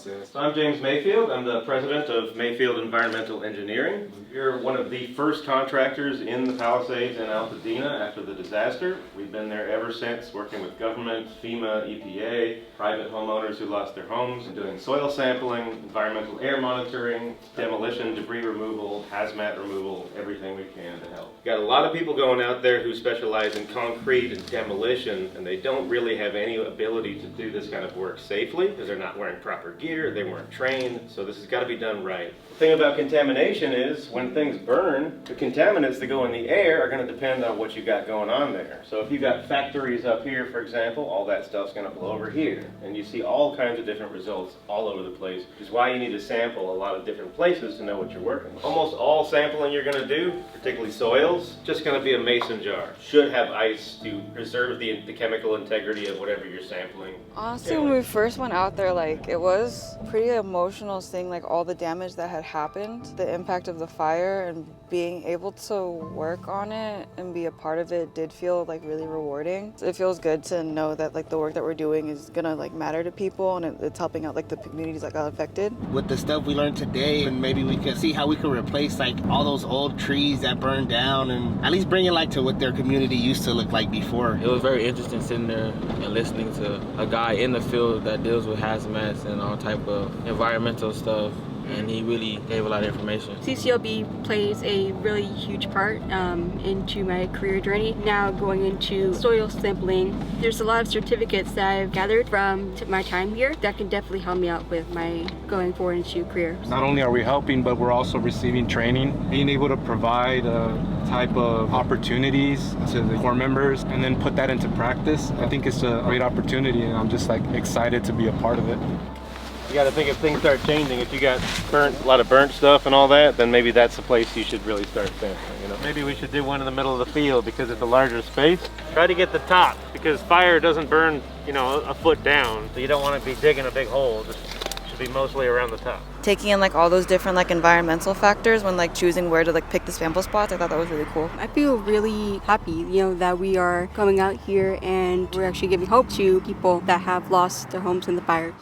So I'm James Mayfield. I'm the president of Mayfield Environmental Engineering. We're one of the first contractors in the Palisades and Altadena after the disaster. We've been there ever since, working with government, FEMA, EPA, private homeowners who lost their homes, and doing soil sampling, environmental air monitoring, demolition, debris removal, hazmat removal, everything we can to help. We've got a lot of people going out there who specialize in concrete and demolition, and they don't really have any ability to do this kind of work safely because they're not wearing proper gear. They weren't trained, so this has got to be done right. The thing about contamination is when things burn, the contaminants that go in the air are going to depend on what you got going on there. So if you got factories up here, for example, all that stuff's going to blow over here. And you see all kinds of different results all over the place, which is why you need to sample a lot of different places to know what you're working with. Almost all sampling you're going to do, particularly soils, just going to be a mason jar. Should have ice to preserve the chemical integrity of whatever you're sampling. Honestly, when we first went out there, it was pretty emotional seeing all the damage that had happened, the impact of the fire, and being able to work on it and be a part of it did feel really rewarding. It feels good to know that the work that we're doing is gonna matter to people, and it's helping out the communities that got affected. With the stuff we learned today, and maybe we can see how we can replace all those old trees that burned down, and at least bring it to what their community used to look like before. It was very interesting sitting there and listening to a guy in the field that deals with hazmats and all type of environmental stuff, and he really gave a lot of information. CCLB plays a really huge part into my career journey. Now going into soil sampling, there's a lot of certificates that I've gathered from my time here that can definitely help me out with my going forward into career. Not only are we helping, but we're also receiving training, being able to provide type of opportunities to the Corps members and then put that into practice. I think it's a great opportunity, and I'm just excited to be a part of it. You got to think if things start changing, if you got a lot of burnt stuff and all that, then maybe that's the place you should really start sampling. Maybe we should do one in the middle of the field because it's a larger space. Try to get the top, because fire doesn't burn, a foot down. So you don't want to be digging a big hole. Just should be mostly around the top. Taking in all those different environmental factors when choosing where to pick the sample spots, I thought that was really cool. I feel really happy, that we are coming out here and we're actually giving hope to people that have lost their homes in the fires.